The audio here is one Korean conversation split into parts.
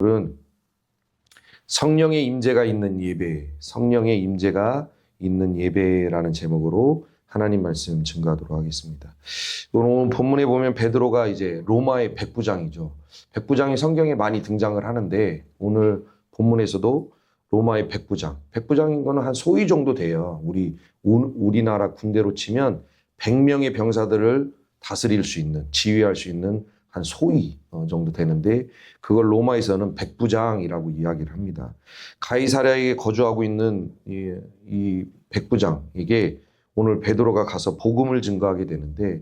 오늘은 성령의 임재가 있는 예배, 성령의 임재가 있는 예배라는 제목으로 하나님 말씀 증거하도록 하겠습니다. 오늘 본문에 보면 베드로가 이제 로마의 백부장이죠. 백부장이 성경에 많이 등장을 하는데 오늘 본문에서도 로마의 백부장인 거는 한 소위 정도 돼요. 우리나라 군대로 치면 100명의 병사들을 다스릴 수 있는, 지휘할 수 있는 한 소위 정도 되는데 그걸 로마에서는 백부장이라고 이야기를 합니다. 가이사랴에 거주하고 있는 이 백부장에게 오늘 베드로가 가서 복음을 증거하게 되는데,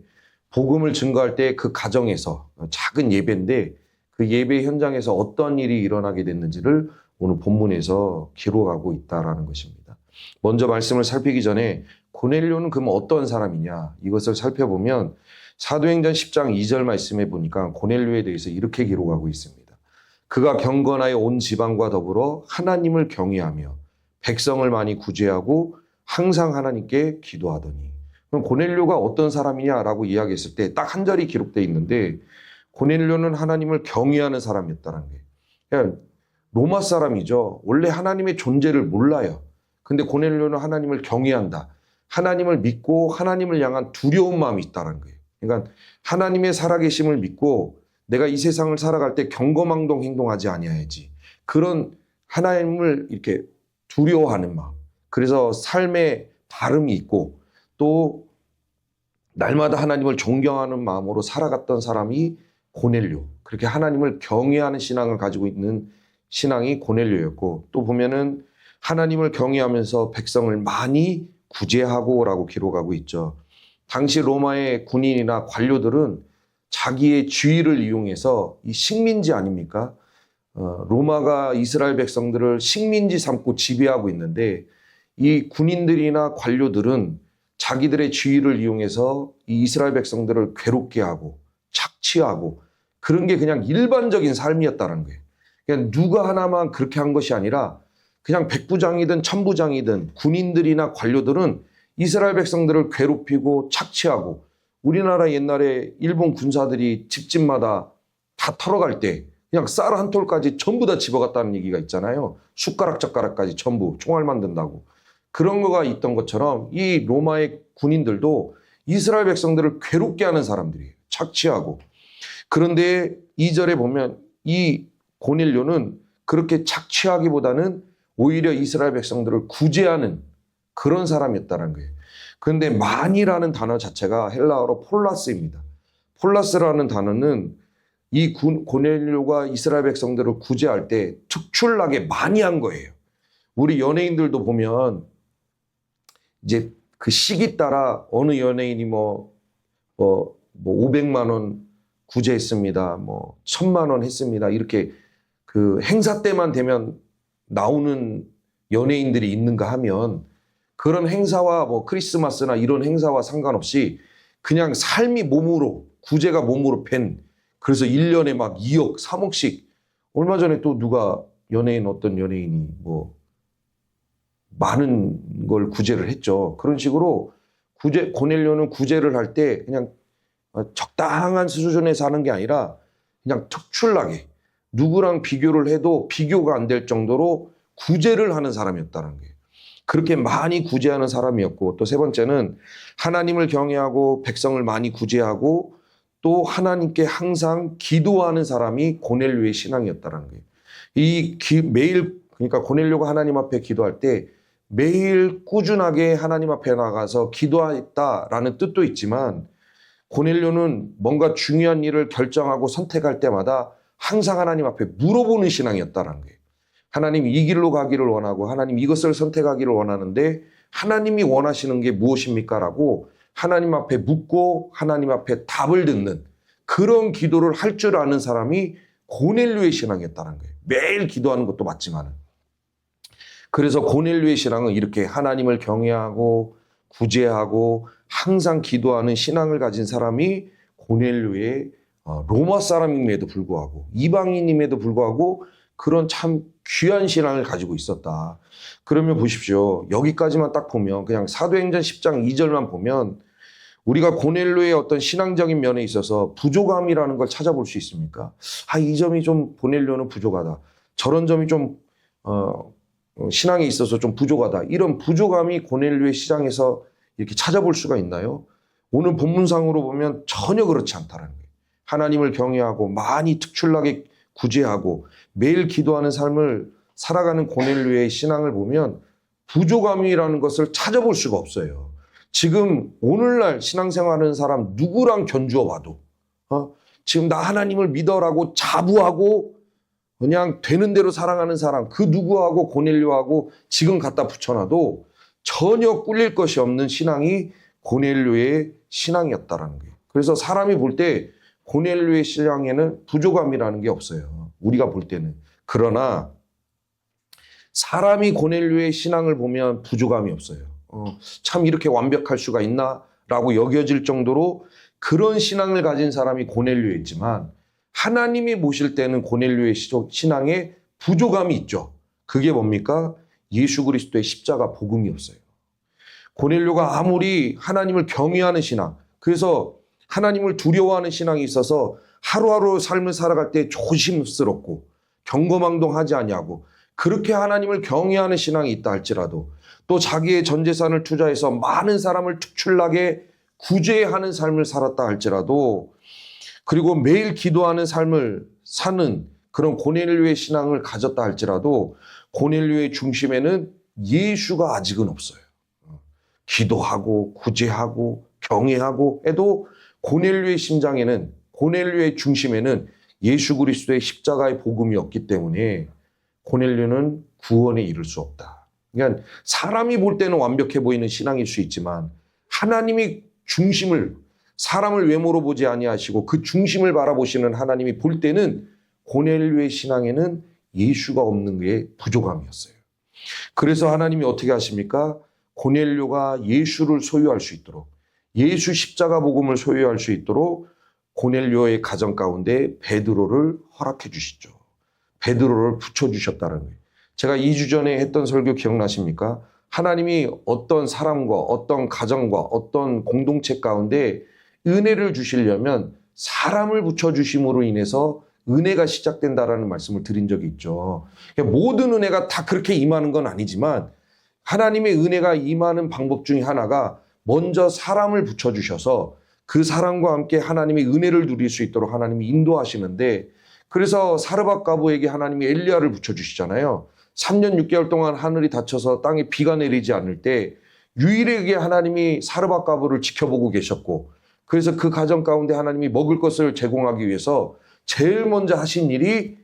복음을 증거할 때 그 가정에서 작은 예배인데 그 예배 현장에서 어떤 일이 일어나게 됐는지를 오늘 본문에서 기록하고 있다라는 것입니다. 먼저 말씀을 살피기 전에 고넬료는 그럼 어떤 사람이냐, 이것을 살펴보면 사도행전 10장 2절 말씀에 보니까 고넬료에 대해서 이렇게 기록하고 있습니다. 그가 경건하여 온 지방과 더불어 하나님을 경외하며 백성을 많이 구제하고 항상 하나님께 기도하더니. 그럼 고넬료가 어떤 사람이냐라고 이야기했을 때 딱 한 절이 기록되어 있는데, 고넬료는 하나님을 경외하는 사람이었다는 거예요. 그냥 로마 사람이죠. 원래 하나님의 존재를 몰라요. 근데 고넬료는 하나님을 경외한다. 하나님을 믿고 하나님을 향한 두려운 마음이 있다는 거예요. 그러니까 하나님의 살아계심을 믿고 내가 이 세상을 살아갈 때 경거망동 행동하지 아니하야지. 그런 하나님을 이렇게 두려워하는 마음. 그래서 삶에 바름이 있고 또 날마다 하나님을 존경하는 마음으로 살아갔던 사람이 고넬료. 그렇게 하나님을 경외하는 신앙을 가지고 있는 신앙이 고넬료였고, 또 보면은 하나님을 경외하면서 백성을 많이 구제하고라고 기록하고 있죠. 당시 로마의 군인이나 관료들은 자기의 지위를 이용해서 이 식민지 아닙니까? 로마가 이스라엘 백성들을 식민지 삼고 지배하고 있는데 이 군인들이나 관료들은 자기들의 지위를 이용해서 이 이스라엘 백성들을 괴롭게 하고 착취하고 그런 게 그냥 일반적인 삶이었다는 거예요. 그냥 누가 하나만 그렇게 한 것이 아니라 그냥 백부장이든 천부장이든 군인들이나 관료들은 이스라엘 백성들을 괴롭히고 착취하고, 우리나라 옛날에 일본 군사들이 집집마다 다 털어갈 때 그냥 쌀 한 톨까지 전부 다 집어갔다는 얘기가 있잖아요. 숟가락 젓가락까지 전부 총알 만든다고. 그런 거가 있던 것처럼 이 로마의 군인들도 이스라엘 백성들을 괴롭게 하는 사람들이에요. 착취하고. 그런데 2절에 보면 이 고넬료는 그렇게 착취하기보다는 오히려 이스라엘 백성들을 구제하는 그런 사람이었다는 거예요. 그런데 많이라는 단어 자체가 헬라어로 폴라스입니다. 폴라스라는 단어는 이 고넬료가 이스라엘 백성들을 구제할 때 특출나게 많이 한 거예요. 우리 연예인들도 보면 이제 그 시기 따라 어느 연예인이 500만 원 구제했습니다. 1000만 원 했습니다. 이렇게 그 행사 때만 되면 나오는 연예인들이 있는가 하면, 그런 행사와 크리스마스나 이런 행사와 상관없이 그냥 삶이 몸으로, 구제가 몸으로 팬, 그래서 1년에 막 2억, 3억씩. 얼마 전에 또 누가 어떤 연예인이 많은 걸 구제를 했죠. 그런 식으로 고넬료는 구제를 할 때 그냥 적당한 수준에서 하는 게 아니라 그냥 특출나게 누구랑 비교를 해도 비교가 안 될 정도로 구제를 하는 사람이었다는 거예요. 그렇게 많이 구제하는 사람이었고, 또 세 번째는 하나님을 경외하고 백성을 많이 구제하고 또 하나님께 항상 기도하는 사람이 고넬료의 신앙이었다는 거예요. 매일, 그러니까 고넬료가 하나님 앞에 기도할 때 매일 꾸준하게 하나님 앞에 나가서 기도했다라는 뜻도 있지만, 고넬료는 뭔가 중요한 일을 결정하고 선택할 때마다 항상 하나님 앞에 물어보는 신앙이었다는 거예요. 하나님 이 길로 가기를 원하고 하나님 이것을 선택하기를 원하는데 하나님이 원하시는 게 무엇입니까? 라고 하나님 앞에 묻고 하나님 앞에 답을 듣는 그런 기도를 할 줄 아는 사람이 고넬료의 신앙이었다는 거예요. 매일 기도하는 것도 맞지만은. 그래서 고넬료의 신앙은 이렇게 하나님을 경외하고 구제하고 항상 기도하는 신앙을 가진 사람이 고넬료의 로마 사람임에도 불구하고, 이방인임에도 불구하고 그런 참 귀한 신앙을 가지고 있었다. 그러면 보십시오. 여기까지만 딱 보면, 그냥 사도행전 10장 2절만 보면 우리가 고넬료의 어떤 신앙적인 면에 있어서 부족함이라는 걸 찾아볼 수 있습니까? 이 점이 좀 고넬료는 부족하다. 저런 점이 좀 신앙에 있어서 좀 부족하다. 이런 부족함이 고넬료의 신앙에서 이렇게 찾아볼 수가 있나요? 오늘 본문상으로 보면 전혀 그렇지 않다는 거예요. 하나님을 경외하고 많이 특출나게 구제하고 매일 기도하는 삶을 살아가는 고넬료의 신앙을 보면 부족함이라는 것을 찾아볼 수가 없어요. 지금 오늘날 신앙생활하는 사람 누구랑 견주어 봐도 지금 나 하나님을 믿어라고 자부하고 그냥 되는 대로 사랑하는 사람 그 누구하고 고넬료하고 지금 갖다 붙여놔도 전혀 꿀릴 것이 없는 신앙이 고넬료의 신앙이었다라는 거예요. 그래서 사람이 볼 때 고넬료의 신앙에는 부족함이라는 게 없어요. 우리가 볼 때는. 그러나 사람이 고넬료의 신앙을 보면 부족함이 없어요. 참 이렇게 완벽할 수가 있나? 라고 여겨질 정도로 그런 신앙을 가진 사람이 고넬료였지만 하나님이 보실 때는 고넬료의 신앙에 부족함이 있죠. 그게 뭡니까? 예수 그리스도의 십자가 복음이었어요. 고넬료가 아무리 하나님을 경외하는 신앙, 그래서 하나님을 두려워하는 신앙이 있어서 하루하루 삶을 살아갈 때 조심스럽고 경거망동하지 아니하고 그렇게 하나님을 경외하는 신앙이 있다 할지라도 또 자기의 전 재산을 투자해서 많은 사람을 특출나게 구제하는 삶을 살았다 할지라도 그리고 매일 기도하는 삶을 사는 그런 고넬료의 신앙을 가졌다 할지라도 고넬료의 중심에는 예수가 아직은 없어요. 기도하고 구제하고 경외하고 해도 고넬료의 심장에는 고넬료의 중심에는 예수 그리스도의 십자가의 복음이 없기 때문에 고넬료는 구원에 이를 수 없다. 그러니까 사람이 볼 때는 완벽해 보이는 신앙일 수 있지만 하나님이 중심을 사람을 외모로 보지 아니하시고 그 중심을 바라보시는 하나님이 볼 때는 고넬료의 신앙에는 예수가 없는 게 부족함이었어요. 그래서 하나님이 어떻게 하십니까? 고넬료가 예수를 소유할 수 있도록 예수 십자가 복음을 소유할 수 있도록 고넬료의 가정 가운데 베드로를 허락해 주시죠. 베드로를 붙여주셨다는 거예요. 제가 2주 전에 했던 설교 기억나십니까? 하나님이 어떤 사람과 어떤 가정과 어떤 공동체 가운데 은혜를 주시려면 사람을 붙여주심으로 인해서 은혜가 시작된다라는 말씀을 드린 적이 있죠. 모든 은혜가 다 그렇게 임하는 건 아니지만 하나님의 은혜가 임하는 방법 중에 하나가 먼저 사람을 붙여주셔서 그 사람과 함께 하나님의 은혜를 누릴 수 있도록 하나님이 인도하시는데 그래서 사르밧 과부에게 하나님이 엘리야를 붙여주시잖아요. 3년 6개월 동안 하늘이 닫혀서 땅에 비가 내리지 않을 때 유일하게 하나님이 사르밧 과부를 지켜보고 계셨고 그래서 그 가정 가운데 하나님이 먹을 것을 제공하기 위해서 제일 먼저 하신 일이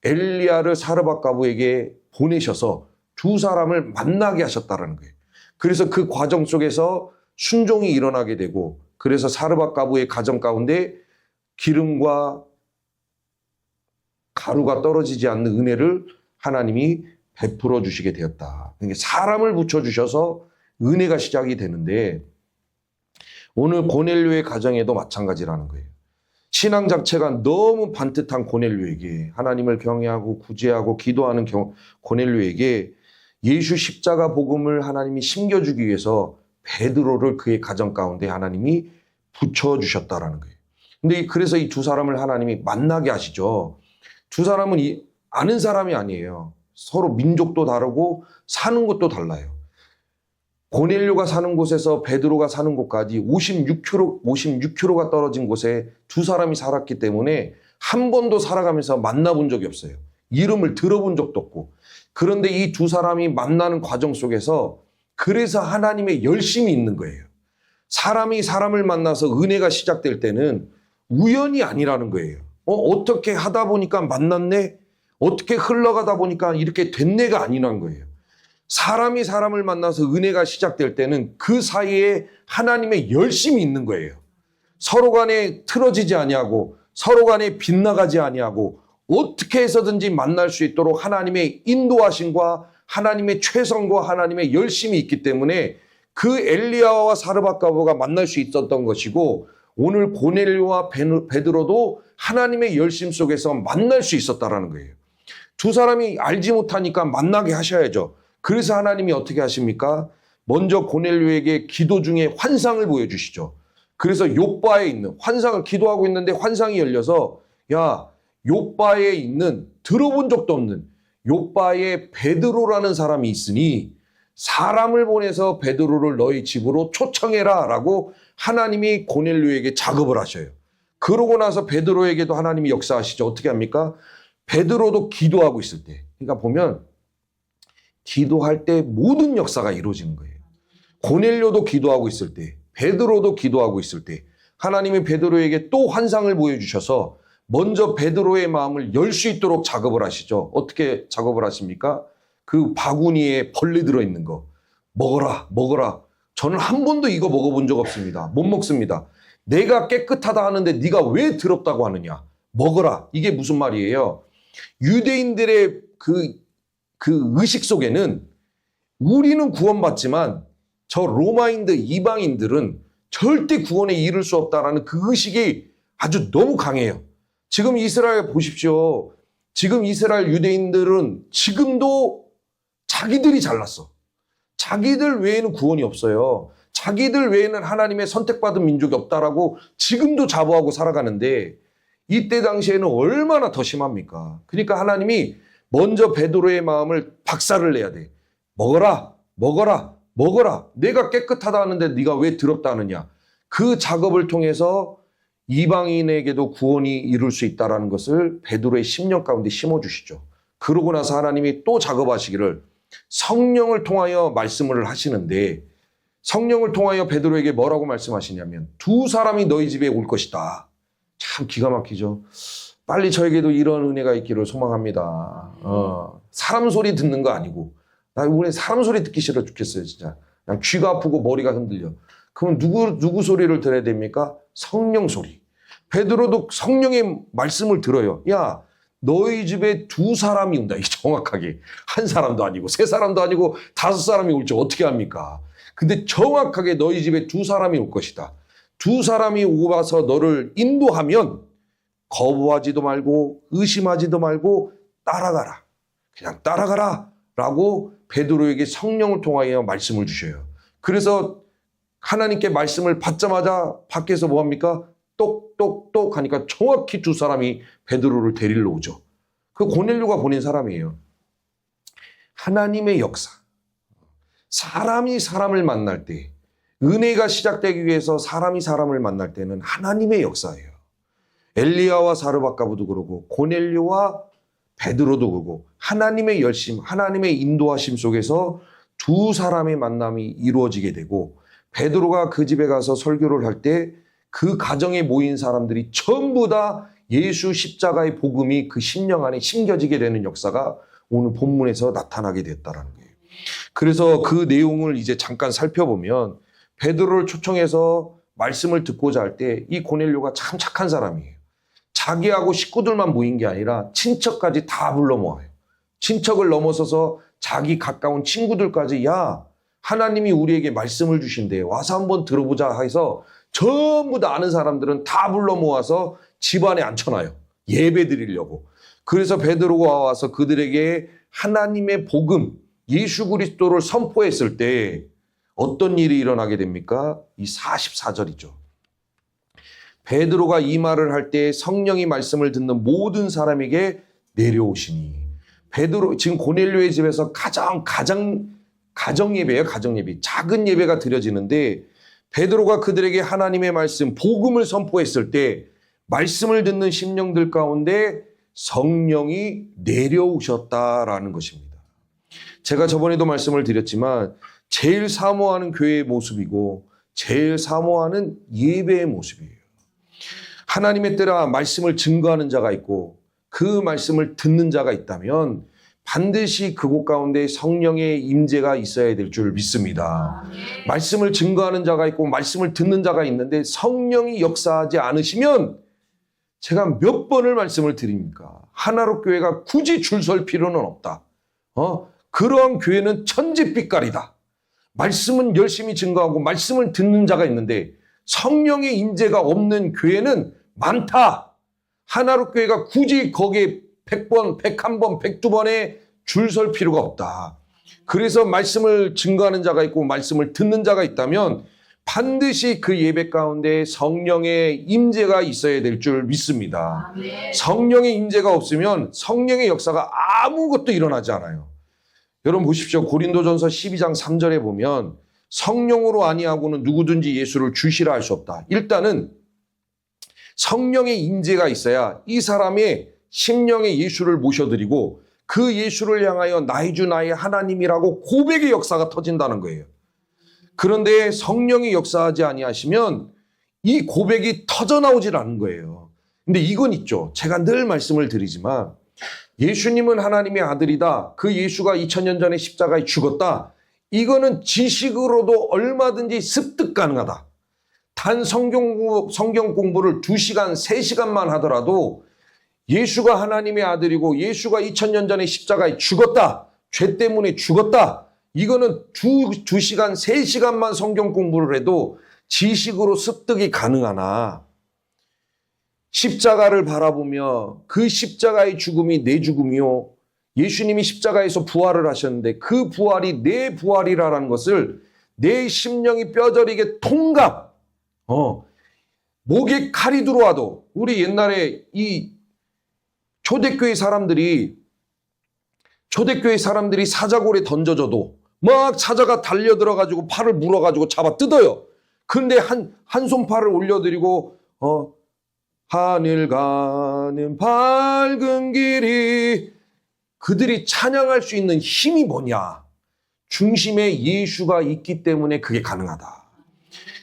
엘리야를 사르밧 과부에게 보내셔서 두 사람을 만나게 하셨다는 거예요. 그래서 그 과정 속에서 순종이 일어나게 되고 그래서 사르밧 과부의 가정 가운데 기름과 가루가 떨어지지 않는 은혜를 하나님이 베풀어 주시게 되었다. 그러니까 사람을 붙여주셔서 은혜가 시작이 되는데 오늘 고넬료의 가정에도 마찬가지라는 거예요. 신앙 자체가 너무 반듯한 고넬료에게 하나님을 경외하고 구제하고 기도하는 고넬료에게 예수 십자가 복음을 하나님이 심겨주기 위해서 베드로를 그의 가정 가운데 하나님이 붙여주셨다라는 거예요. 근데 그래서 이 두 사람을 하나님이 만나게 하시죠. 두 사람은 아는 사람이 아니에요. 서로 민족도 다르고 사는 곳도 달라요. 고넬료가 사는 곳에서 베드로가 사는 곳까지 56km가 떨어진 곳에 두 사람이 살았기 때문에 한 번도 살아가면서 만나본 적이 없어요. 이름을 들어본 적도 없고. 그런데 이 두 사람이 만나는 과정 속에서 그래서 하나님의 열심이 있는 거예요. 사람이 사람을 만나서 은혜가 시작될 때는 우연이 아니라는 거예요. 어떻게 하다 보니까 만났네? 어떻게 흘러가다 보니까 이렇게 됐네가 아니란 거예요. 사람이 사람을 만나서 은혜가 시작될 때는 그 사이에 하나님의 열심이 있는 거예요. 서로 간에 틀어지지 아니하고 서로 간에 빗나가지 아니하고 어떻게 해서든지 만날 수 있도록 하나님의 인도하심과 하나님의 최선과 하나님의 열심이 있기 때문에 그 엘리야와 사르밧 과부가 만날 수 있었던 것이고 오늘 고넬료와 베드로도 하나님의 열심 속에서 만날 수 있었다라는 거예요. 두 사람이 알지 못하니까 만나게 하셔야죠. 그래서 하나님이 어떻게 하십니까? 먼저 고넬료에게 기도 중에 환상을 보여주시죠. 그래서 욥바에 있는 환상을 기도하고 있는데 환상이 열려서 야 욥바에 있는 들어본 적도 없는 욥바에 베드로라는 사람이 있으니 사람을 보내서 베드로를 너희 집으로 초청해라 라고 하나님이 고넬료에게 작업을 하셔요. 그러고 나서 베드로에게도 하나님이 역사하시죠. 어떻게 합니까? 베드로도 기도하고 있을 때, 그러니까 보면 기도할 때 모든 역사가 이루어지는 거예요. 고넬료도 기도하고 있을 때, 베드로도 기도하고 있을 때 하나님이 베드로에게 또 환상을 보여주셔서 먼저 베드로의 마음을 열 수 있도록 작업을 하시죠. 어떻게 작업을 하십니까? 그 바구니에 벌레 들어있는 거 먹어라 먹어라. 저는 한 번도 이거 먹어본 적 없습니다. 못 먹습니다. 내가 깨끗하다 하는데 네가 왜 더럽다고 하느냐. 먹어라. 이게 무슨 말이에요? 유대인들의 그 의식 속에는 우리는 구원받지만 저 로마인들, 이방인들은 절대 구원에 이를 수 없다라는 그 의식이 아주 너무 강해요. 지금 이스라엘 보십시오. 지금 이스라엘 유대인들은 지금도 자기들이 잘났어. 자기들 외에는 구원이 없어요. 자기들 외에는 하나님의 선택받은 민족이 없다라고 지금도 자부하고 살아가는데 이때 당시에는 얼마나 더 심합니까? 그러니까 하나님이 먼저 베드로의 마음을 박살을 내야 돼. 먹어라, 먹어라, 먹어라. 내가 깨끗하다 하는데 네가 왜 더럽다 하느냐. 그 작업을 통해서 이방인에게도 구원이 이룰 수 있다는 것을 베드로의 심령 가운데 심어주시죠. 그러고 나서 하나님이 또 작업하시기를 성령을 통하여 말씀을 하시는데 성령을 통하여 베드로에게 뭐라고 말씀하시냐면 두 사람이 너희 집에 올 것이다. 참 기가 막히죠. 빨리 저에게도 이런 은혜가 있기를 소망합니다. 사람 소리 듣는 거 아니고 나 이번에 사람 소리 듣기 싫어 죽겠어요. 진짜 그냥 귀가 아프고 머리가 흔들려. 그럼 누구 소리를 들어야 됩니까? 성령 소리. 베드로도 성령의 말씀을 들어요. 야, 너희 집에 두 사람이 온다. 이게 정확하게 한 사람도 아니고 세 사람도 아니고 다섯 사람이 올지 어떻게 합니까? 근데 정확하게 너희 집에 두 사람이 올 것이다. 두 사람이 와서 너를 인도하면 거부하지도 말고 의심하지도 말고 따라가라. 그냥 따라가라 라고 베드로에게 성령을 통하여 말씀을 주셔요. 그래서 하나님께 말씀을 받자마자 밖에서 뭐합니까? 똑똑똑 하니까 정확히 두 사람이 베드로를 데리러 오죠. 그 고넬료가 보낸 사람이에요. 하나님의 역사. 사람이 사람을 만날 때, 은혜가 시작되기 위해서 사람이 사람을 만날 때는 하나님의 역사예요. 엘리야와 사르밧가부도 그러고 고넬료와 베드로도 그러고 하나님의 열심, 하나님의 인도하심 속에서 두 사람의 만남이 이루어지게 되고 베드로가 그 집에 가서 설교를 할 때 그 가정에 모인 사람들이 전부 다 예수 십자가의 복음이 그 심령 안에 심겨지게 되는 역사가 오늘 본문에서 나타나게 됐다라는 거예요. 그래서 그 내용을 이제 잠깐 살펴보면 베드로를 초청해서 말씀을 듣고자 할 때 이 고넬료가 참 착한 사람이에요. 자기하고 식구들만 모인 게 아니라 친척까지 다 불러 모아요. 친척을 넘어서서 자기 가까운 친구들까지 야, 하나님이 우리에게 말씀을 주신대. 와서 한번 들어보자 해서 전부 다 아는 사람들은 다 불러 모아서 집안에 앉혀놔요. 예배 드리려고. 그래서 베드로가 와서 그들에게 하나님의 복음, 예수 그리스도를 선포했을 때 어떤 일이 일어나게 됩니까? 이 44절이죠. 베드로가 이 말을 할 때 성령이 말씀을 듣는 모든 사람에게 내려오시니 베드로 지금 고넬료의 집에서 가정 예배예요. 가정 예배. 작은 예배가 드려지는데 베드로가 그들에게 하나님의 말씀, 복음을 선포했을 때 말씀을 듣는 심령들 가운데 성령이 내려오셨다라는 것입니다. 제가 저번에도 말씀을 드렸지만 제일 사모하는 교회의 모습이고 제일 사모하는 예배의 모습이에요. 하나님의 때라 말씀을 증거하는 자가 있고 그 말씀을 듣는 자가 있다면 반드시 그곳 가운데 성령의 임재가 있어야 될 줄 믿습니다. 말씀을 증거하는 자가 있고 말씀을 듣는 자가 있는데 성령이 역사하지 않으시면 제가 몇 번을 말씀을 드립니까? 하나로 교회가 굳이 줄 설 필요는 없다. 그러한 교회는 천지빛깔이다. 말씀은 열심히 증거하고 말씀을 듣는 자가 있는데 성령의 임재가 없는 교회는 많다. 하나로 교회가 굳이 거기에 100번, 101번, 102번에 줄 설 필요가 없다. 그래서 말씀을 증거하는 자가 있고 말씀을 듣는 자가 있다면 반드시 그 예배 가운데 성령의 임재가 있어야 될 줄 믿습니다. 성령의 임재가 없으면 성령의 역사가 아무것도 일어나지 않아요. 여러분 보십시오. 고린도전서 12장 3절에 보면 성령으로 아니하고는 누구든지 예수를 주시라 할 수 없다. 일단은 성령의 임재가 있어야 이 사람의 심령의 예수를 모셔드리고 그 예수를 향하여 나의 주 나의 하나님이라고 고백의 역사가 터진다는 거예요. 그런데 성령이 역사하지 아니하시면 이 고백이 터져나오질 않는 거예요. 근데 이건 있죠. 제가 늘 말씀을 드리지만 예수님은 하나님의 아들이다. 그 예수가 2000년 전에 십자가에 죽었다. 이거는 지식으로도 얼마든지 습득 가능하다. 단 성경 공부를 2시간, 3시간만 하더라도 예수가 하나님의 아들이고 예수가 2000년 전에 십자가에 죽었다. 죄 때문에 죽었다. 이거는 2시간, 3시간만 성경 공부를 해도 지식으로 습득이 가능하나 십자가를 바라보며 그 십자가의 죽음이 내 죽음이요. 예수님이 십자가에서 부활을 하셨는데 그 부활이 내 부활이라는 것을 내 심령이 뼈저리게 통감. 목에 칼이 들어와도 우리 옛날에 이 초대교회 사람들이 사자골에 던져져도 막 사자가 달려들어가지고 팔을 물어가지고 잡아 뜯어요. 근데 한 손팔을 올려드리고 하늘 가는 밝은 길이 그들이 찬양할 수 있는 힘이 뭐냐? 중심에 예수가 있기 때문에 그게 가능하다.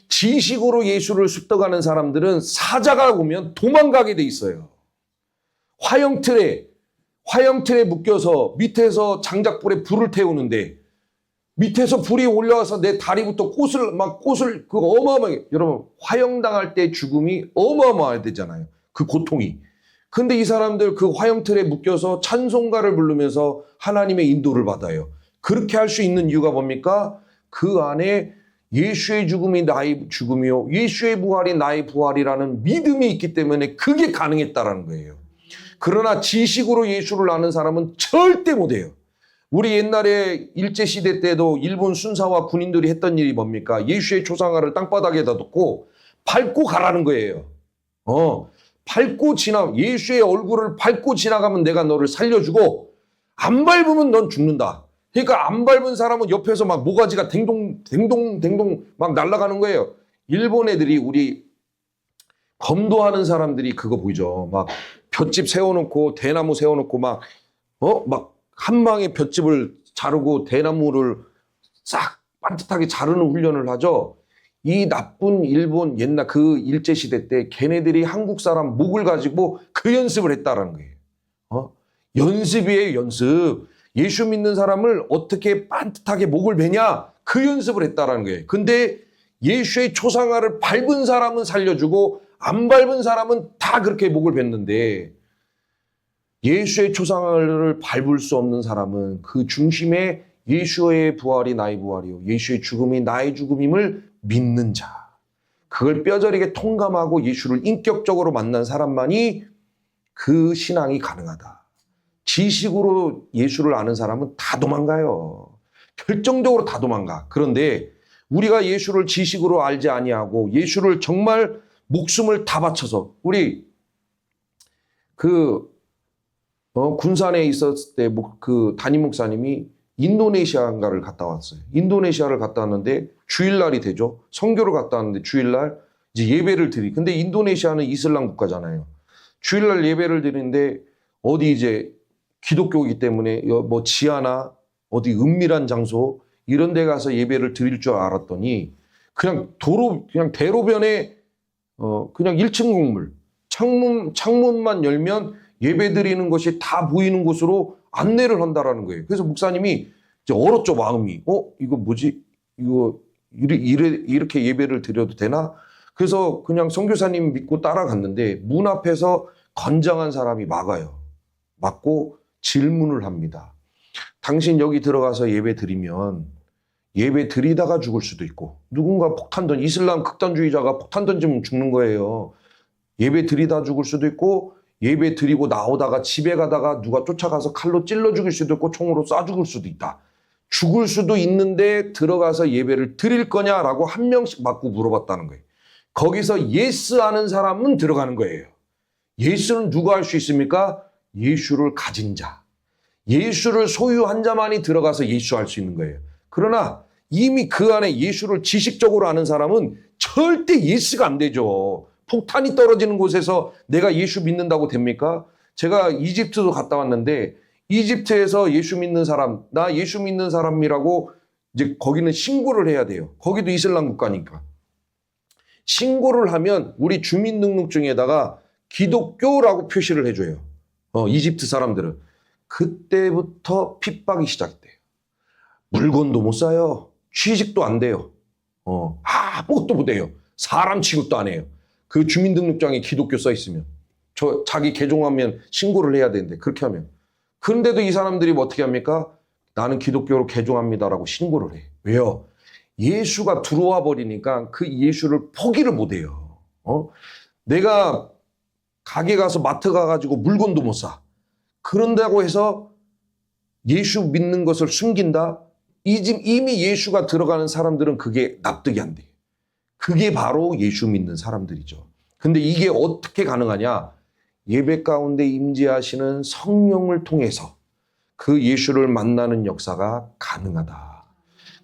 지식으로 예수를 습득하는 사람들은 사자가 오면 도망가게 돼 있어요. 화형틀에 묶여서 밑에서 장작불에 불을 태우는데 밑에서 불이 올라와서 내 다리부터 꽃을 그거 어마어마하게 여러분 화형당할 때 죽음이 어마어마하잖아요. 그 고통이. 근데 이 사람들 그 화형틀에 묶여서 찬송가를 부르면서 하나님의 인도를 받아요. 그렇게 할 수 있는 이유가 뭡니까? 그 안에 예수의 죽음이 나의 죽음이요 예수의 부활이 나의 부활이라는 믿음이 있기 때문에 그게 가능했다라는 거예요. 그러나 지식으로 예수를 아는 사람은 절대 못해요. 우리 옛날에 일제시대 때도 일본 순사와 군인들이 했던 일이 뭡니까? 예수의 초상화를 땅바닥에다 놓고 밟고 가라는 거예요. 예수의 얼굴을 밟고 지나가면 내가 너를 살려주고 안 밟으면 넌 죽는다. 그러니까 안 밟은 사람은 옆에서 막 모가지가 댕동 막 날아가는 거예요. 일본 애들이 우리 검도하는 사람들이 그거 보이죠. 막 볏짚 세워놓고 대나무 세워놓고 막 한 방에 볏짚을 자르고 대나무를 싹 반듯하게 자르는 훈련을 하죠. 이 나쁜 일본 옛날 그 일제시대 때 걔네들이 한국 사람 목을 가지고 그 연습을 했다라는 거예요. 연습이에요, 연습. 예수 믿는 사람을 어떻게 반듯하게 목을 베냐? 그 연습을 했다라는 거예요. 근데 예수의 초상화를 밟은 사람은 살려주고 안 밟은 사람은 다 그렇게 목을 뱉는데 예수의 초상화를 밟을 수 없는 사람은 그 중심에 예수의 부활이 나의 부활이요 예수의 죽음이 나의 죽음임을 믿는 자. 그걸 뼈저리게 통감하고 예수를 인격적으로 만난 사람만이 그 신앙이 가능하다. 지식으로 예수를 아는 사람은 다 도망가요. 결정적으로 다 도망가. 그런데 우리가 예수를 지식으로 알지 아니하고 예수를 정말 목숨을 다 바쳐서 우리 군산에 있었을 때 그 담임 목사님이 인도네시아인가를 갔다 왔어요. 인도네시아를 갔다 왔는데 주일날이 되죠. 선교를 갔다 왔는데 주일날 이제 예배를 근데 인도네시아는 이슬람 국가잖아요. 주일날 예배를 드리는데 어디 이제 기독교이기 때문에 뭐 지하나 어디 은밀한 장소 이런 데 가서 예배를 드릴 줄 알았더니 그냥 대로변에 그냥 1층 건물 창문만 열면 예배 드리는 것이 다 보이는 곳으로 안내를 한다라는 거예요. 그래서 목사님이 이제 얼었죠, 마음이. 이거 뭐지? 이거 이렇게 예배를 드려도 되나? 그래서 그냥 선교사님 믿고 따라갔는데 문 앞에서 건장한 사람이 막고 질문을 합니다. 당신 여기 들어가서 예배 드리면 예배 드리다가 죽을 수도 있고 누군가 이슬람 극단주의자가 폭탄 던지면 죽는 거예요. 예배 드리다 죽을 수도 있고 예배 드리고 나오다가 집에 가다가 누가 쫓아가서 칼로 찔러 죽일 수도 있고 총으로 쏴 죽을 수도 있다. 죽을 수도 있는데 들어가서 예배를 드릴 거냐라고 한 명씩 맞고 물어봤다는 거예요. 거기서 예스 하는 사람은 들어가는 거예요. 예수는 누가 할 수 있습니까? 예수를 가진 자. 예수를 소유한 자만이 들어가서 예수 할 수 있는 거예요. 그러나 이미 그 안에 예수를 지식적으로 아는 사람은 절대 예스가 안 되죠. 폭탄이 떨어지는 곳에서 내가 예수 믿는다고 됩니까? 제가 이집트도 갔다 왔는데 이집트에서 예수 믿는 사람, 나 예수 믿는 사람이라고 이제 거기는 신고를 해야 돼요. 거기도 이슬람 국가니까. 신고를 하면 우리 주민등록증에다가 기독교라고 표시를 해줘요. 이집트 사람들은. 그때부터 핍박이 시작돼요. 물건도 못 사요. 취직도 안 돼요. 아무것도 못 해요. 사람 취급도 안 해요. 그 주민등록장에 기독교 써 있으면. 자기 개종하면 신고를 해야 되는데 그렇게 하면. 그런데도 이 사람들이 뭐 어떻게 합니까? 나는 기독교로 개종합니다라고 신고를 해. 왜요? 예수가 들어와 버리니까 그 예수를 포기를 못 해요. 내가 가게 가서 마트 가가지고 물건도 못 사. 그런다고 해서 예수 믿는 것을 숨긴다? 이미 예수가 들어가는 사람들은 그게 납득이 안 돼요. 그게 바로 예수 믿는 사람들이죠. 근데 이게 어떻게 가능하냐? 예배 가운데 임재하시는 성령을 통해서 그 예수를 만나는 역사가 가능하다.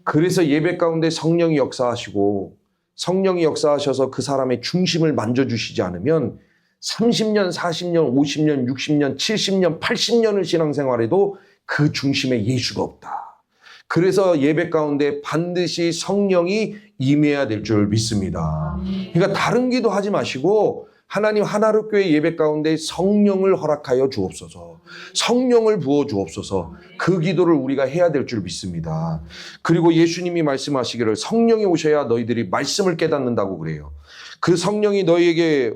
그래서 예배 가운데 성령이 역사하시고 성령이 역사하셔서 그 사람의 중심을 만져주시지 않으면 30년, 40년, 50년, 60년, 70년, 80년을 신앙생활해도 그 중심에 예수가 없다. 그래서 예배 가운데 반드시 성령이 임해야 될 줄 믿습니다. 그러니까 다른 기도 하지 마시고 하나님 하나로교회 예배 가운데 성령을 허락하여 주옵소서. 성령을 부어 주옵소서. 그 기도를 우리가 해야 될 줄 믿습니다. 그리고 예수님이 말씀하시기를 성령이 오셔야 너희들이 말씀을 깨닫는다고 그래요. 그 성령이 너희에게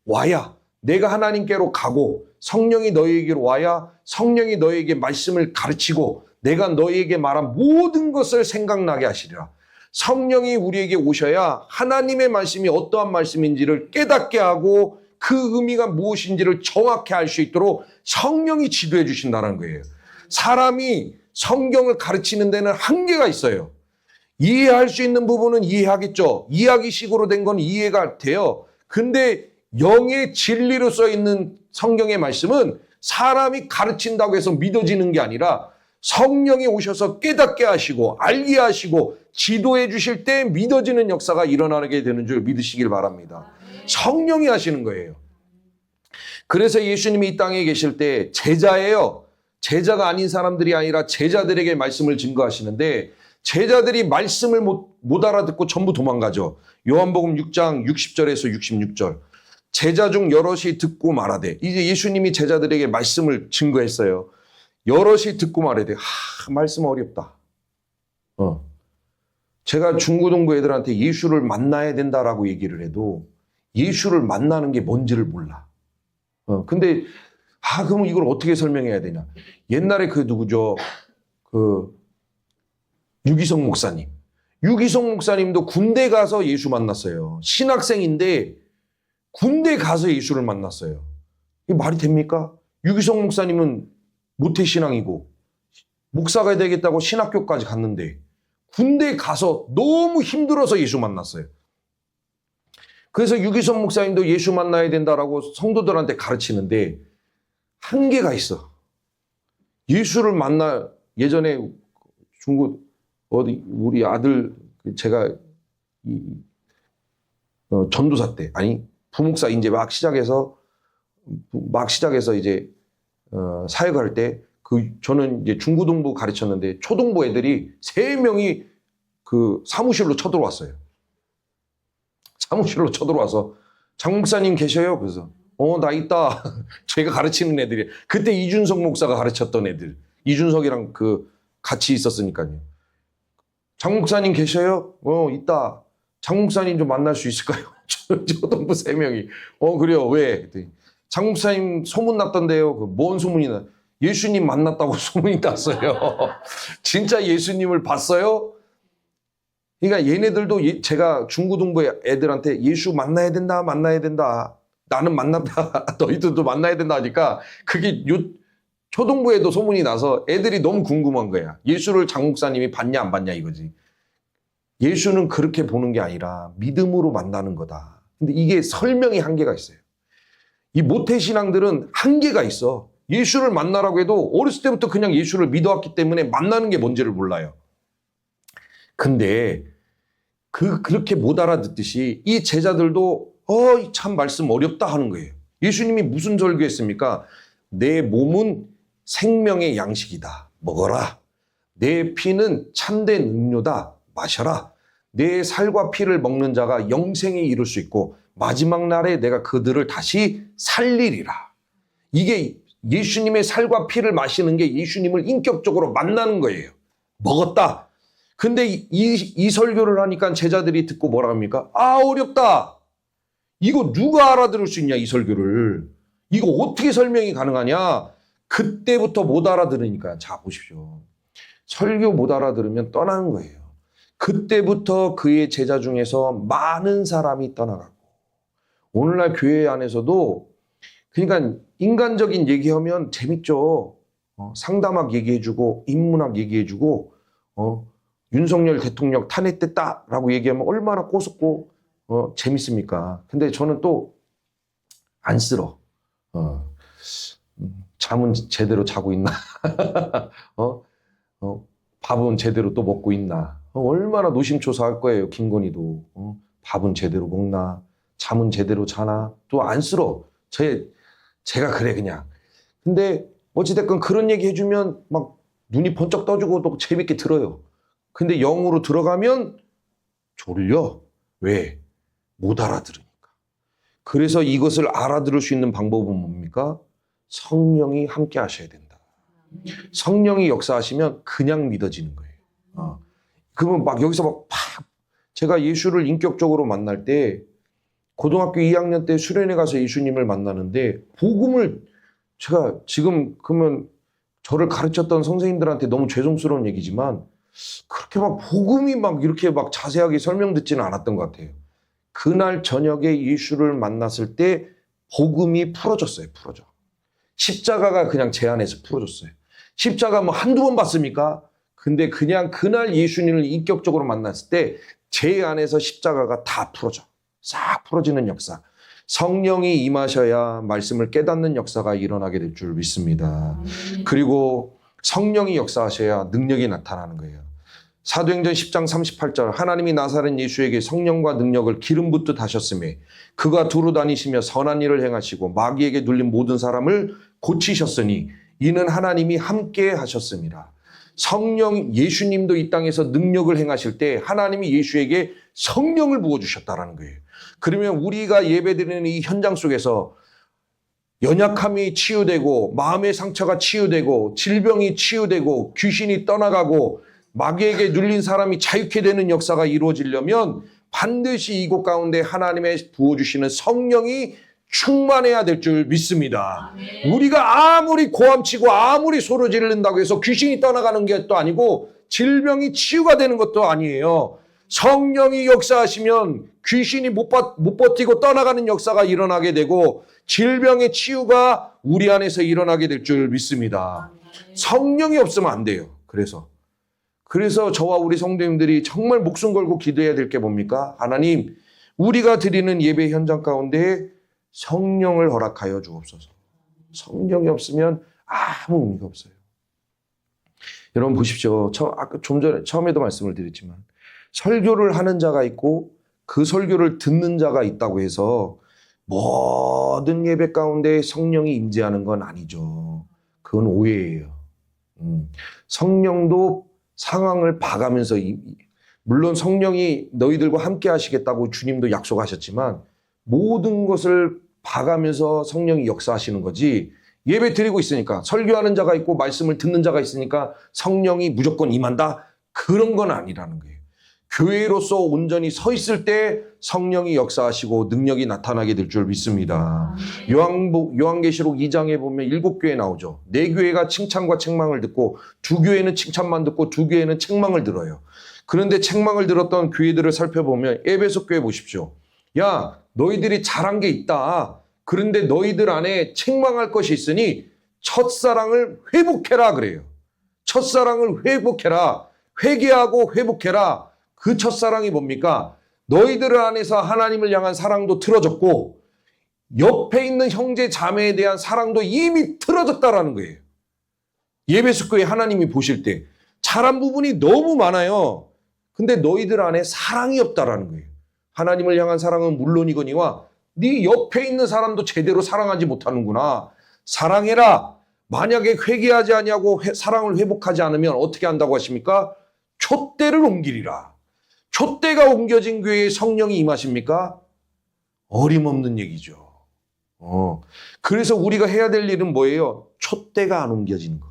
와야 내가 하나님께로 가고 성령이 너희에게로 와야 성령이 너희에게 말씀을 가르치고 내가 너희에게 말한 모든 것을 생각나게 하시리라. 성령이 우리에게 오셔야 하나님의 말씀이 어떠한 말씀인지를 깨닫게 하고 그 의미가 무엇인지를 정확히 알 수 있도록 성령이 지도해 주신다는 거예요. 사람이 성경을 가르치는 데는 한계가 있어요. 이해할 수 있는 부분은 이해하겠죠. 이야기식으로 된 건 이해가 돼요. 근데 영의 진리로 써 있는 성경의 말씀은 사람이 가르친다고 해서 믿어지는 게 아니라 성령이 오셔서 깨닫게 하시고 알게 하시고 지도해 주실 때 믿어지는 역사가 일어나게 되는 줄 믿으시길 바랍니다. 성령이 하시는 거예요. 그래서 예수님이 이 땅에 계실 때 제자예요. 제자가 아닌 사람들이 아니라 제자들에게 말씀을 증거하시는데 제자들이 말씀을 못 알아듣고 전부 도망가죠. 요한복음 6장 60절에서 66절. 제자 중 여럿이 듣고 말하되, 이제 예수님이 제자들에게 말씀을 증거했어요. 여럿이 듣고 말하되, 말씀 어렵다. 제가 중고등부 애들한테 예수를 만나야 된다라고 얘기를 해도 예수를 만나는 게 뭔지를 몰라. 근데 그럼 이걸 어떻게 설명해야 되냐? 옛날에 그 누구죠? 유기성 목사님. 유기성 목사님도 군대 가서 예수 만났어요. 신학생인데 군대 가서 예수를 만났어요. 이게 말이 됩니까? 유기성 목사님은 모태신앙이고 목사가 되겠다고 신학교까지 갔는데 군대 가서 너무 힘들어서 예수 만났어요. 그래서 유기성 목사님도 예수 만나야 된다라고 성도들한테 가르치는데 한계가 있어. 예수를 예전에 우리 아들 제가 전도사 때 부목사 이제 막 시작해서 이제 사역할 때 저는 이제 중고등부 가르쳤는데 초등부 애들이 3명이 그 사무실로 쳐들어왔어요. 사무실로 쳐들어와서 장 목사님 계셔요? 그래서 나 있다. 제가 가르치는 애들이 그때 이준석 목사가 가르쳤던 애들. 이준석이랑 같이 있었으니까요. 장 목사님 계셔요? 있다. 장 목사님 좀 만날 수 있을까요? 초등부 3명이. 그래요. 왜? 장 목사님 소문 났던데요. 뭔 소문이 나? 예수님 만났다고 소문이 났어요. 진짜 예수님을 봤어요? 그러니까 얘네들도 제가 중고등부 애들한테 예수 만나야 된다. 나는 만났다. 너희들도 만나야 된다 하니까 그게 초등부에도 소문이 나서 애들이 너무 궁금한 거야. 예수를 장 목사님이 봤냐 안 봤냐 이거지. 예수는 그렇게 보는 게 아니라 믿음으로 만나는 거다. 근데 이게 설명이 한계가 있어요. 이 모태신앙들은 한계가 있어. 예수를 만나라고 해도 어렸을 때부터 그냥 예수를 믿어왔기 때문에 만나는 게 뭔지를 몰라요. 근데 그렇게 못 알아듣듯이 이 제자들도 참 말씀 어렵다 하는 거예요. 예수님이 무슨 설교했습니까? 내 몸은 생명의 양식이다. 먹어라. 내 피는 참된 음료다. 마셔라. 내 살과 피를 먹는 자가 영생에 이룰 수 있고 마지막 날에 내가 그들을 다시 살리리라. 이게 예수님의 살과 피를 마시는 게 예수님을 인격적으로 만나는 거예요. 먹었다. 근데 이 설교를 하니까 제자들이 듣고 뭐라 합니까? 어렵다. 이거 누가 알아들을 수 있냐, 이 설교를. 이거 어떻게 설명이 가능하냐? 그때부터 못 알아들으니까. 자, 보십시오. 설교 못 알아들으면 떠나는 거예요. 그때부터 그의 제자 중에서 많은 사람이 떠나가고, 오늘날 교회 안에서도 그러니까 인간적인 얘기하면 재밌죠. 상담학 얘기해주고 인문학 얘기해주고 윤석열 대통령 탄핵됐다라고 얘기하면 얼마나 꼬숩고 재밌습니까? 근데 저는 또 안쓰러. 잠은 제대로 자고 있나? 밥은 제대로 또 먹고 있나? 얼마나 노심초사할 거예요. 김건희도. 밥은 제대로 먹나? 잠은 제대로 자나? 또 안쓰러. 제가 그래 그냥. 근데 어찌됐건 그런 얘기 해주면 막 눈이 번쩍 떠주고 또 재밌게 들어요. 근데 영으로 들어가면 졸려. 왜? 못 알아들으니까. 그래서 이것을 알아들을 수 있는 방법은 뭡니까? 성령이 함께 하셔야 된다. 성령이 역사하시면 그냥 믿어지는 거예요. 그러면 막 여기서 제가 예수를 인격적으로 만날 때 고등학교 2학년 때 수련회 가서 예수님을 만나는데 복음을 제가 지금 그러면 저를 가르쳤던 선생님들한테 너무 죄송스러운 얘기지만 그렇게 막 복음이 막 이렇게 막 자세하게 설명 듣지는 않았던 것 같아요. 그날 저녁에 예수를 만났을 때 복음이 풀어졌어요. 풀어져. 십자가가 그냥 제 안에서 풀어졌어요. 십자가 뭐 한두 번 봤습니까? 근데 그냥 그날 예수님을 인격적으로 만났을 때 제 안에서 십자가가 다 풀어져. 싹 풀어지는 역사. 성령이 임하셔야 말씀을 깨닫는 역사가 일어나게 될 줄 믿습니다. 그리고 성령이 역사하셔야 능력이 나타나는 거예요. 사도행전 10장 38절 하나님이 나사렛 예수에게 성령과 능력을 기름 붓듯 하셨으며 그가 두루 다니시며 선한 일을 행하시고 마귀에게 눌린 모든 사람을 고치셨으니 이는 하나님이 함께 하셨습니다. 성령 예수님도 이 땅에서 능력을 행하실 때 하나님이 예수에게 성령을 부어주셨다는 거예요. 그러면 우리가 예배드리는 이 현장 속에서 연약함이 치유되고 마음의 상처가 치유되고 질병이 치유되고 귀신이 떠나가고 마귀에게 눌린 사람이 자유케 되는 역사가 이루어지려면 반드시 이곳 가운데 하나님의 부어주시는 성령이 충만해야 될 줄 믿습니다. 우리가 아무리 고함치고 아무리 소리 지른다고 해서 귀신이 떠나가는 것도 아니고 질병이 치유가 되는 것도 아니에요. 성령이 역사하시면 귀신이 못 버티고 떠나가는 역사가 일어나게 되고 질병의 치유가 우리 안에서 일어나게 될 줄 믿습니다. 성령이 없으면 안 돼요. 그래서 저와 우리 성도님들이 정말 목숨 걸고 기도해야 될 게 뭡니까? 하나님, 우리가 드리는 예배 현장 가운데 성령을 허락하여 주옵소서. 성령이 없으면 아무 의미가 없어요. 여러분 보십시오. 아까 좀 전에 처음에도 말씀을 드렸지만 설교를 하는 자가 있고 그 설교를 듣는 자가 있다고 해서 모든 예배 가운데 성령이 임재하는 건 아니죠. 그건 오해예요. 성령도 상황을 봐가면서 물론 성령이 너희들과 함께 하시겠다고 주님도 약속하셨지만 모든 것을 봐가면서 성령이 역사하시는 거지 예배 드리고 있으니까 설교하는 자가 있고 말씀을 듣는 자가 있으니까 성령이 무조건 임한다? 그런 건 아니라는 거예요. 교회로서 온전히 서 있을 때 성령이 역사하시고 능력이 나타나게 될 줄 믿습니다. 요한계시록 2장에 보면 7교회 나오죠. 4교회가 칭찬과 책망을 듣고 2교회는 칭찬만 듣고 2교회는 책망을 들어요. 그런데 책망을 들었던 교회들을 살펴보면 에베소 교회 보십시오. 야, 너희들이 잘한 게 있다. 그런데 너희들 안에 책망할 것이 있으니 첫사랑을 회복해라 그래요. 첫사랑을 회복해라. 회개하고 회복해라. 그 첫사랑이 뭡니까? 너희들 안에서 하나님을 향한 사랑도 틀어졌고 옆에 있는 형제 자매에 대한 사랑도 이미 틀어졌다라는 거예요. 예배숙교에 하나님이 보실 때 잘한 부분이 너무 많아요. 근데 너희들 안에 사랑이 없다라는 거예요. 하나님을 향한 사랑은 물론이거니와 네 옆에 있는 사람도 제대로 사랑하지 못하는구나. 사랑해라. 만약에 회개하지 아니하고 사랑을 회복하지 않으면 어떻게 한다고 하십니까? 촛대를 옮기리라. 촛대가 옮겨진 교회에 성령이 임하십니까? 어림없는 얘기죠. 그래서 우리가 해야 될 일은 뭐예요? 촛대가 안 옮겨지는 거.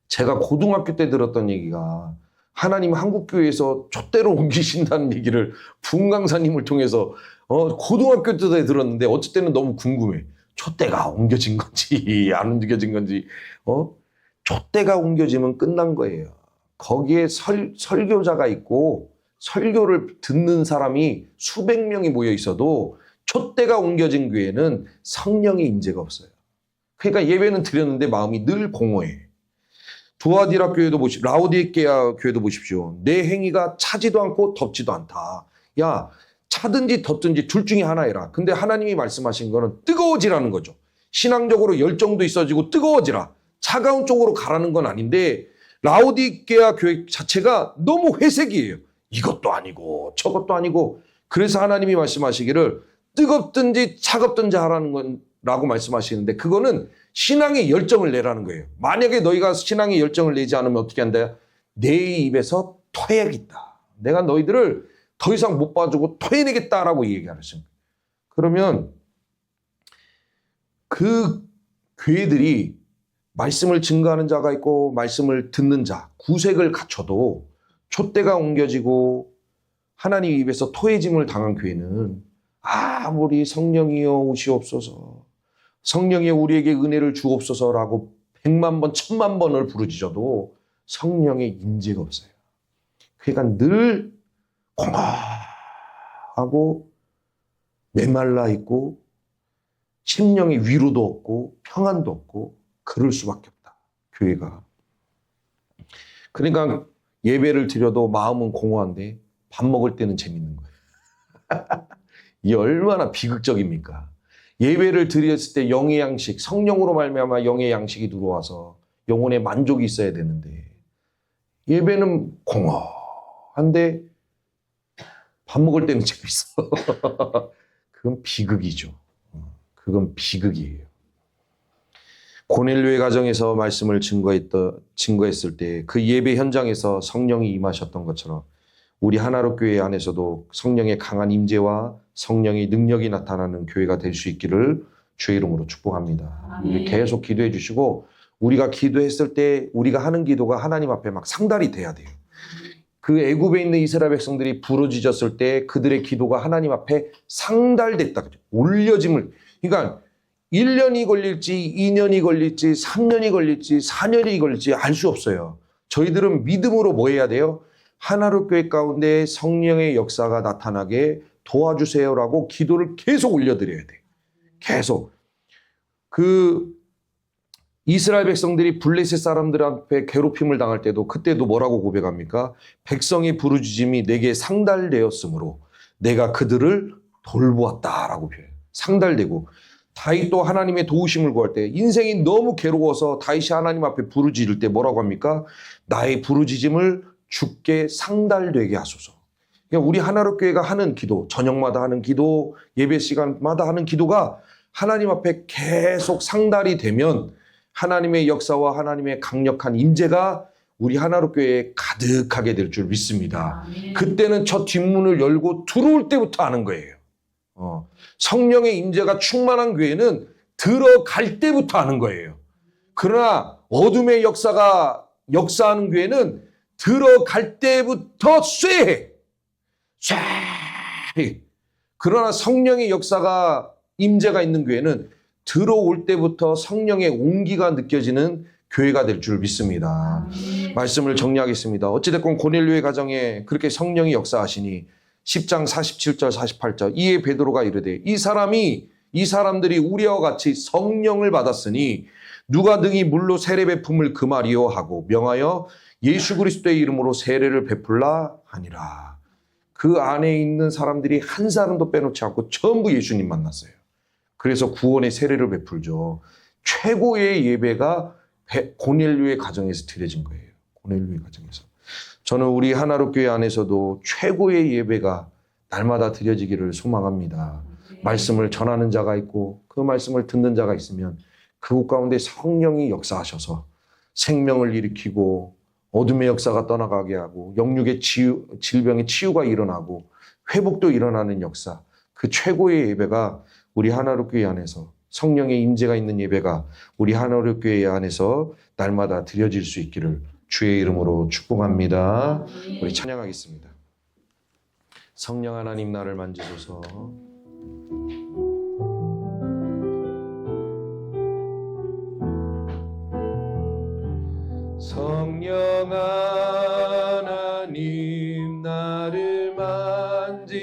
제가 고등학교 때 들었던 얘기가 하나님 한국교회에서 촛대로 옮기신다는 얘기를 부흥강사님을 통해서 고등학교 때 들었는데 어쩔 때는 너무 궁금해. 촛대가 옮겨진 건지 안 옮겨진 건지. 촛대가 옮겨지면 끝난 거예요. 거기에 설교자가 있고 설교를 듣는 사람이 수백 명이 모여 있어도 촛대가 옮겨진 교회는 성령의 임재가 없어요. 그러니까 예배는 드렸는데 마음이 늘 공허해. 두아디라 교회도 보십시오. 라오디게아 교회도 보십시오. 내 행위가 차지도 않고 덥지도 않다. 야, 차든지 덥든지 둘 중에 하나이라. 근데 하나님이 말씀하신 거는 뜨거워지라는 거죠. 신앙적으로 열정도 있어지고 뜨거워지라. 차가운 쪽으로 가라는 건 아닌데 라오디게아 교회 자체가 너무 회색이에요. 이것도 아니고 저것도 아니고. 그래서 하나님이 말씀하시기를 뜨겁든지 차갑든지 하라는 건 라고 말씀하시는데 그거는 신앙의 열정을 내라는 거예요. 만약에 너희가 신앙의 열정을 내지 않으면 어떻게 한다? 내 입에서 토해야겠다. 내가 너희들을 더 이상 못 봐주고 토해내겠다라고 얘기하셨습니다. 그러면 그 교회들이 말씀을 증거하는 자가 있고 말씀을 듣는 자, 구색을 갖춰도 촛대가 옮겨지고 하나님 입에서 토해짐을 당한 교회는 아무리 성령이여 오시옵소서, 성령이 우리에게 은혜를 주옵소서라고 100만 번, 1000만 번을 부르짖어도 성령의 임재가 없어요. 그러니까 늘 공허하고 메말라 있고 심령의 위로도 없고 평안도 없고 그럴 수밖에 없다. 교회가. 그러니까 예배를 드려도 마음은 공허한데 밥 먹을 때는 재밌는 거예요. 이게 얼마나 비극적입니까? 예배를 드렸을 때 영의 양식, 성령으로 말미암아 영의 양식이 들어와서 영혼의 만족이 있어야 되는데 예배는 공허한데 밥 먹을 때는 재밌어. 그건 비극이죠. 그건 비극이에요. 고넬료의 가정에서 말씀을 증거했을 때 그 예배 현장에서 성령이 임하셨던 것처럼 우리 하나로 교회 안에서도 성령의 강한 임재와 성령의 능력이 나타나는 교회가 될 수 있기를 주의 이름으로 축복합니다. 우리 계속 기도해 주시고 우리가 기도했을 때 우리가 하는 기도가 하나님 앞에 막 상달이 돼야 돼요. 그 애굽에 있는 이스라엘 백성들이 부르짖었을 때 그들의 기도가 하나님 앞에 상달됐다. 올려짐을. 그러니까 1년이 걸릴지 2년이 걸릴지 3년이 걸릴지 4년이 걸릴지 알 수 없어요. 저희들은 믿음으로 뭐 해야 돼요? 하나로 교회 가운데 성령의 역사가 나타나게 도와주세요라고 기도를 계속 올려드려야 돼. 계속. 그 이스라엘 백성들이 블레셋 사람들 앞에 괴롭힘을 당할 때도 그때도 뭐라고 고백합니까? 백성의 부르짖음이 내게 상달되었으므로 내가 그들을 돌보았다라고 표현해요. 상달되고 다윗도 하나님의 도우심을 구할 때 인생이 너무 괴로워서 다윗이 하나님 앞에 부르짖을 때 뭐라고 합니까? 나의 부르짖음을 주께 상달되게 하소서. 그러니까 우리 하나로 교회가 하는 기도, 저녁마다 하는 기도, 예배 시간마다 하는 기도가 하나님 앞에 계속 상달이 되면 하나님의 역사와 하나님의 강력한 임재가 우리 하나로 교회에 가득하게 될 줄 믿습니다. 그때는 저 뒷문을 열고 들어올 때부터 아는 거예요. 성령의 임재가 충만한 교회는 들어갈 때부터 아는 거예요. 그러나 어둠의 역사가 역사하는 교회는 들어갈 때부터 쇠해. 쇠해. 그러나 성령의 역사가 임재가 있는 교회는 들어올 때부터 성령의 온기가 느껴지는 교회가 될 줄 믿습니다. 말씀을 정리하겠습니다. 어찌됐건 고넬료의 가정에 그렇게 성령이 역사하시니 10장 47절 48절 이에 베드로가 이르되 이 사람들이 우리와 같이 성령을 받았으니 누가 능히 물로 세례 베품을 금하리요 하고 명하여 예수 그리스도의 이름으로 세례를 베풀라 하니라. 그 안에 있는 사람들이 한 사람도 빼놓지 않고 전부 예수님 만났어요. 그래서 구원의 세례를 베풀죠. 최고의 예배가 고넬료의 가정에서 드려진 거예요. 고넬료의 가정에서. 저는 우리 하나로교회 안에서도 최고의 예배가 날마다 드려지기를 소망합니다. 말씀을 전하는 자가 있고 그 말씀을 듣는 자가 있으면 그곳 가운데 성령이 역사하셔서 생명을 일으키고 어둠의 역사가 떠나가게 하고 영육의 질병의 치유가 일어나고 회복도 일어나는 역사, 그 최고의 예배가 우리 하나로교회 안에서 성령의 임재가 있는 예배가 우리 하나로교회 안에서 날마다 드려질 수 있기를 주의 이름으로 축복합니다. 우리 찬양하겠습니다. 성령 하나님 나를 만지소서. 성령 하나님 나를 만지소서.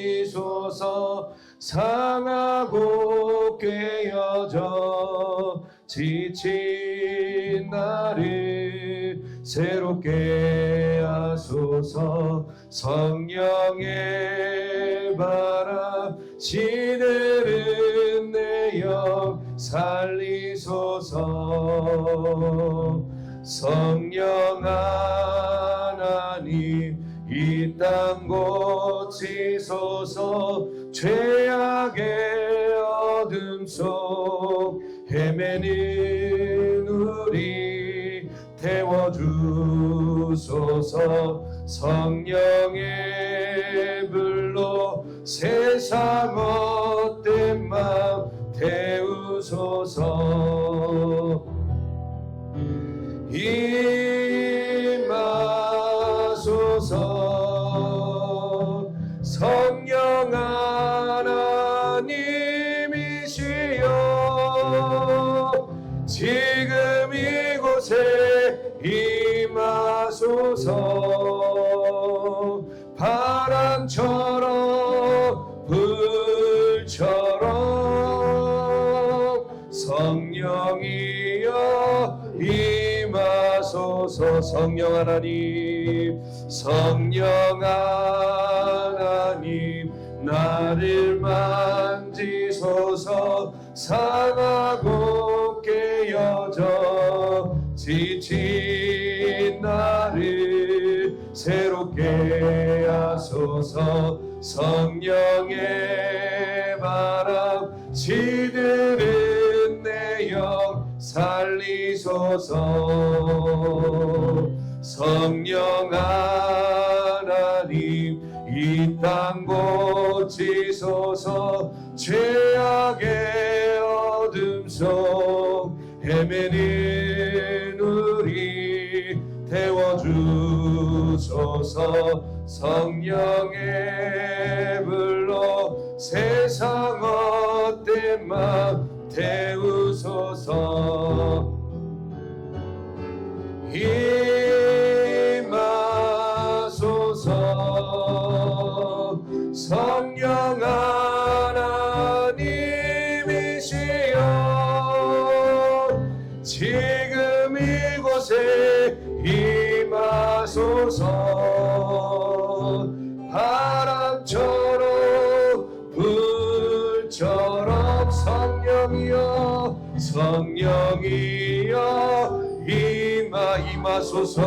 상하고 깨어져 지친 나를 새롭게 하소서. 성령의 바람 시들은 내 영 살리소서. 성령 하나님 이 땅 고치소서. 죄악의 어둠 속 헤매는 우리 태워주소서. 성령의 불로 세상 헛된 맘 태우소서. 임하소서. 성령 하나님이시여 지금 이곳에 임하소서. 바람처럼 불처럼 성령이여 임하소서. 성령 하나님, 성령 하나님 나를 만지소서. 상하고 깨어져 지친 나를 새롭게 하소서. 성령의 바람 시들은 내 영 살리소서. 성령 하나님 이 땅 고치소서. 죄악의 어둠 속 헤매는 우리 태워주소서. 성령의 불로 세상 헛된 맘 태우소서. 임하소서. 성령 하나님이시여 지금 이곳에 임하소서. 바람처럼 불처럼 성령이여 성령이여 임하소서.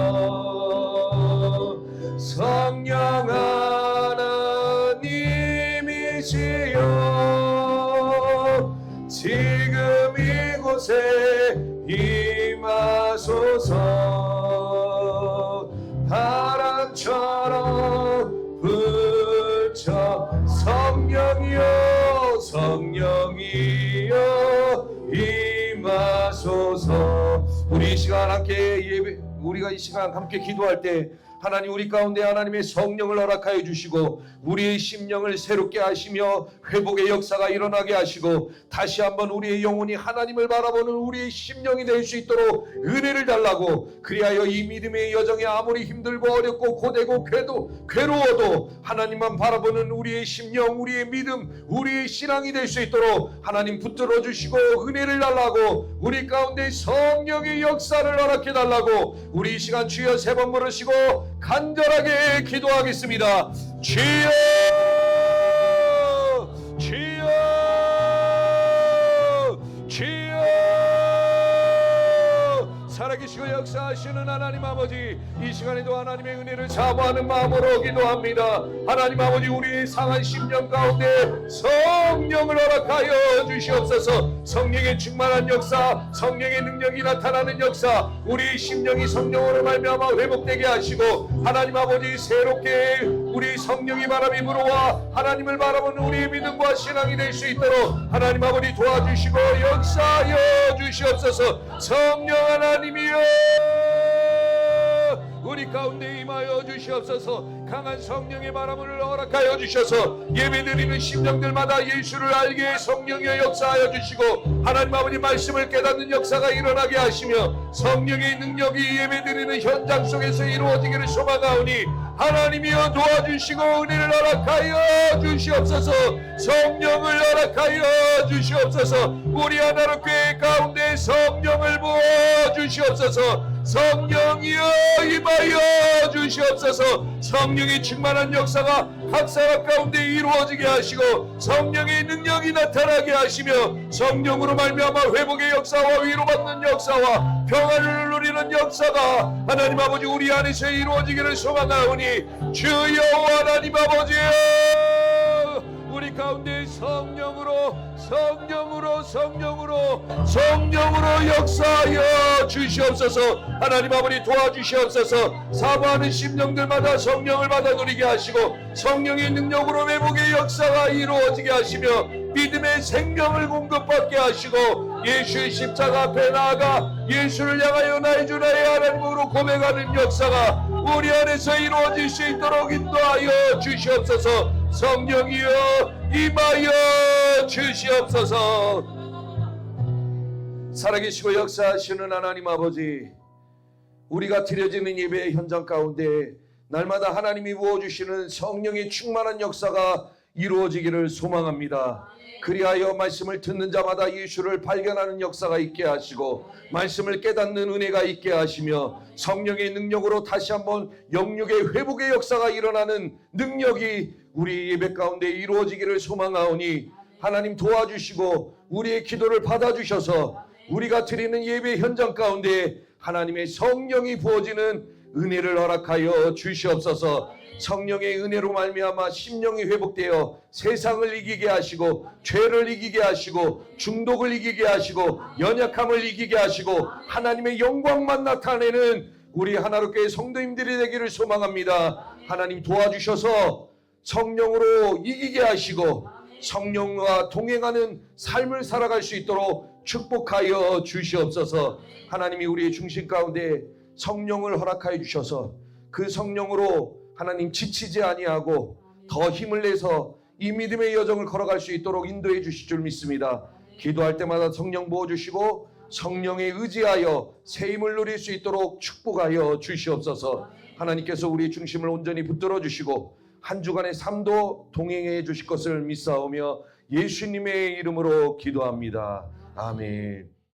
임하소서. 성령 하나님이시여 지금 이곳에 임하소서. 바람처럼 불처 성령이여 성령이여 임하소서. 우리 이 시간 함께 우리가 이 시간 함께 기도할 때 하나님 우리 가운데 하나님의 성령을 허락하여 주시고 우리의 심령을 새롭게 하시며 회복의 역사가 일어나게 하시고 다시 한번 우리의 영혼이 하나님을 바라보는 우리의 심령이 될 수 있도록 은혜를 달라고, 그리하여 이 믿음의 여정이 아무리 힘들고 어렵고 고되고 괴로워도 하나님만 바라보는 우리의 심령, 우리의 믿음, 우리의 신앙이 될 수 있도록 하나님 붙들어 주시고 은혜를 달라고, 우리 가운데 성령의 역사를 허락해 달라고 우리 이 시간 주여 세 번 부르시고 간절하게 기도하겠습니다. 주여, 주여, 주여. 살아계시고 역사하시는 하나님 아버지, 이 시간에도 하나님의 은혜를 사모하는 마음으로 기도합니다. 하나님 아버지, 우리의 상한 심령 가운데 성령을 허락하여 주시옵소서. 성령의 충만한 역사, 성령의 능력이 나타나는 역사, 우리 심령이 성령으로 말미암아 회복되게 하시고, 하나님 아버지 새롭게 우리 성령의 바람이 불어와 하나님을 바라보는 우리의 믿음과 신앙이 될 수 있도록 하나님 아버지 도와주시고 역사하여 주시옵소서. 성령 하나님이여, 우리 가운데 임하여 주시옵소서. 강한 성령의 바람을 허락하여 주셔서 예배드리는 심령들마다 예수를 알게 성령의 역사하여 주시고, 하나님 아버지 말씀을 깨닫는 역사가 일어나게 하시며 성령의 능력이 예배드리는 현장 속에서 이루어지기를 소망하오니 하나님이여 도와주시고 은혜를 허락하여 주시옵소서. 성령을 허락하여 주시옵소서. 우리 하나로 교회 가운데 성령을 부어 주시옵소서. 성령이여 임하여 주시옵소서. 성령의 충만한 역사가 각 사람 가운데 이루어지게 하시고 성령의 능력이 나타나게 하시며 성령으로 말미암아 회복의 역사와 위로받는 역사와 평안을 누리는 역사가 하나님 아버지 우리 안에서 이루어지기를 소망하오니 주여 하나님 아버지여, 우리 가운데 성령으로 역사하여 주시옵소서. 하나님 아버지 도와주시옵소서. 사모하는 심령들마다 성령을 받아 누리게 하시고 성령의 능력으로 회복의 역사가 이루어지게 하시며 믿음의 생명을 공급받게 하시고 예수의 십자가 앞에 나아가 예수를 향하여 나의 주 나의 하나님으로 고백하는 역사가 우리 안에서 이루어질 수 있도록 인도하여 주시옵소서. 성령이여 임하여 주시옵소서. 살아계시고 역사하시는 하나님 아버지, 우리가 드려지는 예배의 현장 가운데 날마다 하나님이 부어주시는 성령의 충만한 역사가 이루어지기를 소망합니다. 그리하여 말씀을 듣는 자마다 예수를 발견하는 역사가 있게 하시고 말씀을 깨닫는 은혜가 있게 하시며 성령의 능력으로 다시 한번 영육의 회복의 역사가 일어나는 능력이 우리 예배 가운데 이루어지기를 소망하오니 하나님 도와주시고 우리의 기도를 받아주셔서 우리가 드리는 예배 현장 가운데 하나님의 성령이 부어지는 은혜를 허락하여 주시옵소서. 성령의 은혜로 말미암아 심령이 회복되어 세상을 이기게 하시고 죄를 이기게 하시고 중독을 이기게 하시고 연약함을 이기게 하시고 하나님의 영광만 나타내는 우리 하나로교회 성도님들이 되기를 소망합니다. 하나님 도와주셔서 성령으로 이기게 하시고 성령과 동행하는 삶을 살아갈 수 있도록 축복하여 주시옵소서. 하나님이 우리의 중심 가운데 성령을 허락하여 주셔서 그 성령으로 하나님 지치지 아니하고 더 힘을 내서 이 믿음의 여정을 걸어갈 수 있도록 인도해 주실 줄 믿습니다. 기도할 때마다 성령 부어주시고 성령에 의지하여 새 힘을 누릴 수 있도록 축복하여 주시옵소서. 하나님께서 우리의 중심을 온전히 붙들어 주시고 한 주간의 삶도 동행해 주실 것을 믿사오며 예수님의 이름으로 기도합니다. 아멘.